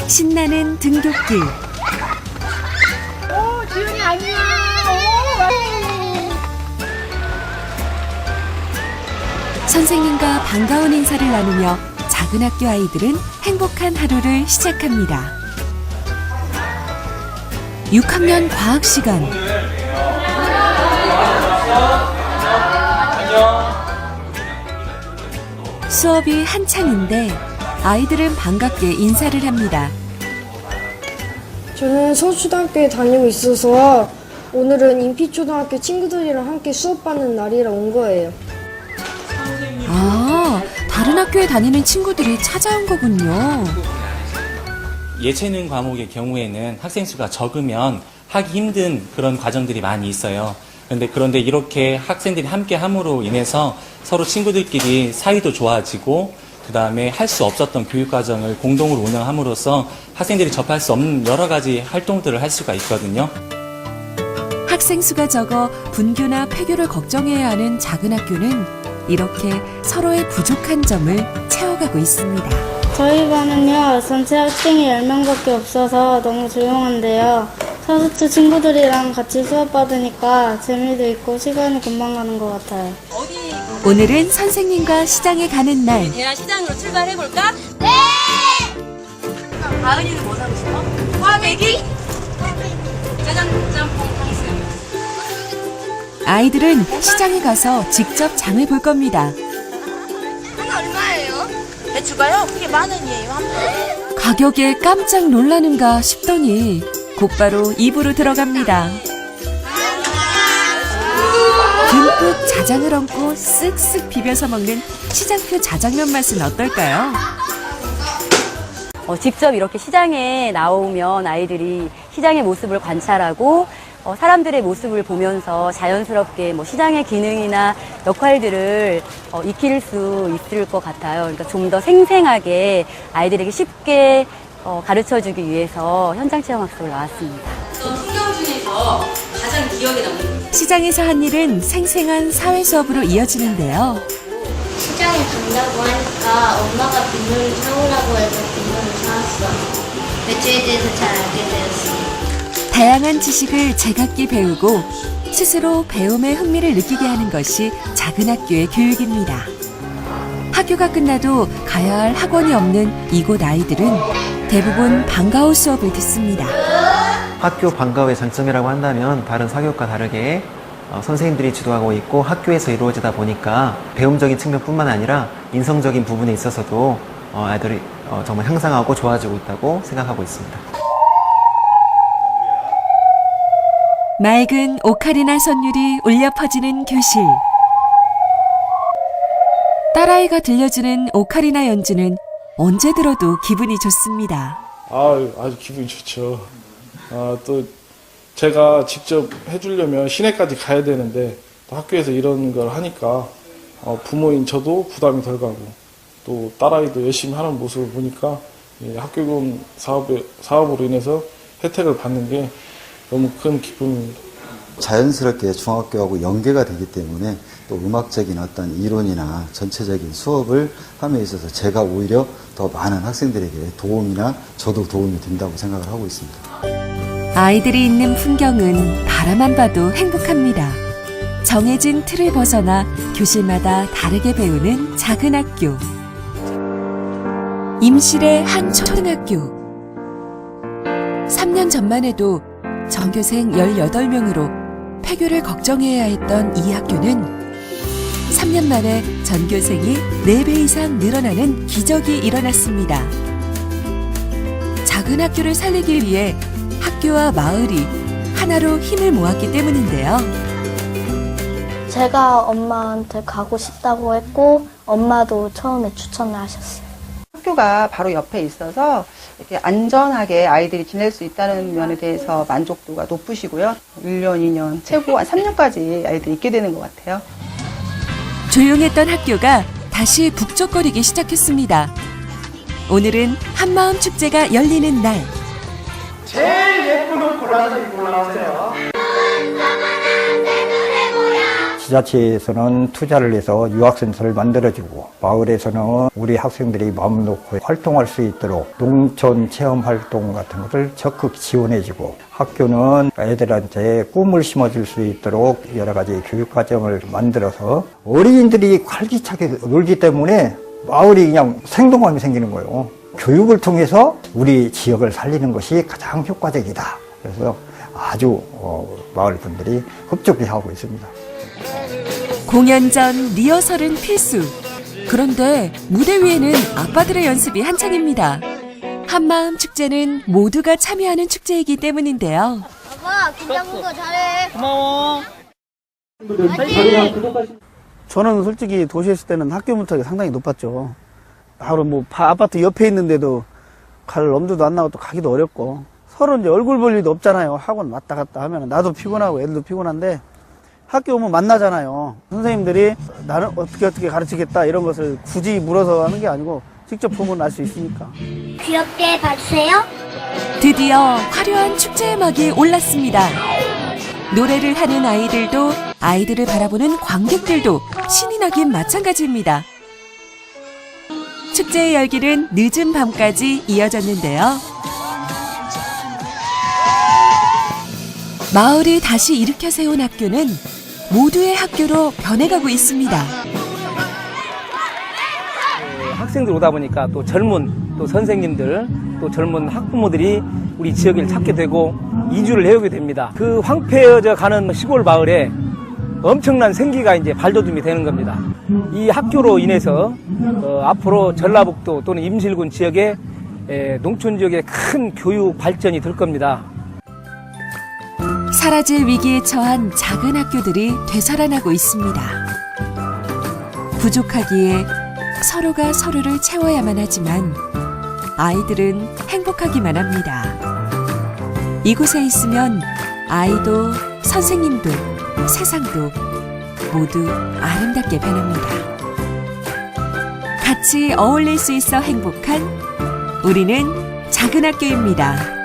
신나는 등굣길. 지훈이 안녕. 선생님과 반가운 인사를 나누며 작은 학교 아이들은 행복한 하루를 시작합니다. 6학년 과학 시간. 수업이 한창인데 아이들은 반갑게 인사를 합니다. 저는 서초등학교에 다니고 있어서 오늘은 인피초등학교 친구들이랑 함께 수업받는 날이라 온 거예요. 아, 다른 학교에 다니는 친구들이 찾아온 거군요. 예체능 과목의 경우에는 학생 수가 적으면 하기 힘든 그런 과정들이 많이 있어요. 그런데 이렇게 학생들이 함께 함으로 인해서 서로 친구들끼리 사이도 좋아지고 그 다음에 할 수 없었던 교육 과정을 공동으로 운영함으로써 학생들이 접할 수 없는 여러 가지 활동들을 할 수가 있거든요. 학생 수가 적어 분교나 폐교를 걱정해야 하는 작은 학교는 이렇게 서로의 부족한 점을 채워가고 있습니다. 저희 반은요, 전체 학생이 10명밖에 없어서 너무 조용한데요. 서수초 친구들이랑 같이 수업받으니까 재미도 있고 시간이 금방 가는 것 같아요. 오늘은 선생님과 시장에 가는 날. 얘랑 시장으로 출발해볼까? 네! 가은이는 뭐 사고 싶어? 꽈배기? 짜장 짬뽕 탕수육. 아이들은 시장에 가서 직접 장을 볼 겁니다. 하나 얼마예요? 배추가요? 그게 10,000원이에요. 한 번. 가격에 깜짝 놀라는가 싶더니 곧바로 입으로 들어갑니다. 듬뿍 자장을 얹고 쓱쓱 비벼서 먹는 시장표 자장면 맛은 어떨까요? 직접 이렇게 시장에 나오면 아이들이 시장의 모습을 관찰하고 사람들의 모습을 보면서 자연스럽게 시장의 기능이나 역할들을 익힐 수 있을 것 같아요. 그러니까 좀 더 생생하게 아이들에게 쉽게 가르쳐주기 위해서 현장 체험 학습을 나왔습니다. 풍경 중에서 가장 기억에 남는 시장에서 한 일은 생생한 사회 수업으로 이어지는데요. 시장에 간다고 하니까 엄마가 비누를 사오라고 해서 비누를 사왔어. 배추에 대해서 잘 알게 되었어. 다양한 지식을 제각기 배우고 스스로 배움에 흥미를 느끼게 하는 것이 작은 학교의 교육입니다. 학교가 끝나도 가야 할 학원이 없는 이곳 아이들은 대부분 방과후 수업을 듣습니다. 학교 방과후의 장점이라고 한다면 다른 사교육과 다르게 선생님들이 지도하고 있고 학교에서 이루어지다 보니까 배움적인 측면뿐만 아니라 인성적인 부분에 있어서도 아이들이 정말 향상하고 좋아지고 있다고 생각하고 있습니다. 맑은 오카리나 선율이 울려 퍼지는 교실. 딸아이가 들려주는 오카리나 연주는 언제 들어도 기분이 좋습니다. 아주 기분이 좋죠. 또 제가 직접 해주려면 시내까지 가야 되는데 또 학교에서 이런 걸 하니까 부모인 저도 부담이 덜 가고 또 딸아이도 열심히 하는 모습을 보니까 학교금 사업으로 인해서 혜택을 받는 게 너무 큰 기쁨입니다. 자연스럽게 중학교하고 연계가 되기 때문에 또 음악적인 어떤 이론이나 전체적인 수업을 함에 있어서 제가 오히려 더 많은 학생들에게 도움이나 저도 도움이 된다고 생각을 하고 있습니다. 아이들이 있는 풍경은 바라만 봐도 행복합니다. 정해진 틀을 벗어나 교실마다 다르게 배우는 작은 학교. 임실의 한 초등학교. 3년 전만 해도 전교생 18명으로 폐교를 걱정해야 했던 이 학교는 3년 만에 전교생이 4배 이상 늘어나는 기적이 일어났습니다. 작은 학교를 살리기 위해 학교와 마을이 하나로 힘을 모았기 때문인데요. 제가 엄마한테 가고 싶다고 했고 엄마도 처음에 추천을 하셨어요. 학교가 바로 옆에 있어서 이렇게 안전하게 아이들이 지낼 수 있다는 면에 대해서 만족도가 높으시고요. 1년, 2년, 최고 한 3년까지 아이들이 있게 되는 것 같아요. 조용했던 학교가 다시 북적거리기 시작했습니다. 오늘은 한마음 축제가 열리는 날. 제일 예쁜 옷 골라서 입고 올라오세요. 지자체에서는 투자를 해서 유학센터를 만들어주고 마을에서는 우리 학생들이 마음 놓고 활동할 수 있도록 농촌 체험 활동 같은 것을 적극 지원해주고 학교는 애들한테 꿈을 심어줄 수 있도록 여러 가지 교육과정을 만들어서 어린이들이 활기차게 놀기 때문에 마을이 그냥 생동감이 생기는 거예요. 교육을 통해서 우리 지역을 살리는 것이 가장 효과적이다. 그래서 아주 마을 분들이 흡족해 하고 있습니다. 공연 전 리허설은 필수. 그런데 무대 위에는 아빠들의 연습이 한창입니다. 한마음 축제는 모두가 참여하는 축제이기 때문인데요. 아빠, 김장국도 잘해. 고마워. 저는 솔직히 도시에 있을 때는 학교 문턱이 상당히 높았죠. 바로 뭐 아파트 옆에 있는데도 갈 엄두도 안 나고 또 가기도 어렵고 서로 이제 얼굴 볼 일도 없잖아요. 학원 왔다 갔다 하면 나도 피곤하고 애들도 피곤한데 학교 오면 만나잖아요. 선생님들이 나는 어떻게 가르치겠다 이런 것을 굳이 물어서 하는 게 아니고 직접 보면 알 수 있으니까. 귀엽게 봐주세요. 드디어 화려한 축제의 막이 올랐습니다. 노래를 하는 아이들도 아이들을 바라보는 관객들도 신이 나긴 마찬가지입니다. 축제의 열기는 늦은 밤까지 이어졌는데요. 마을이 다시 일으켜 세운 학교는 모두의 학교로 변해가고 있습니다. 학생들 오다 보니까 또 젊은 또 선생님들 또 젊은 학부모들이 우리 지역을 찾게 되고 이주를 해오게 됩니다. 그 황폐해져 가는 시골 마을에 엄청난 생기가 이제 발돋움이 되는 겁니다. 이 학교로 인해서 앞으로 전라북도 또는 임실군 지역의 농촌 지역의 큰 교육 발전이 될 겁니다. 사라질 위기에 처한 작은 학교들이 되살아나고 있습니다. 부족하기에 서로가 서로를 채워야만 하지만 아이들은 행복하기만 합니다. 이곳에 있으면 아이도 선생님도 세상도 모두 아름답게 변합니다. 같이 어울릴 수 있어 행복한 우리는 작은 학교입니다.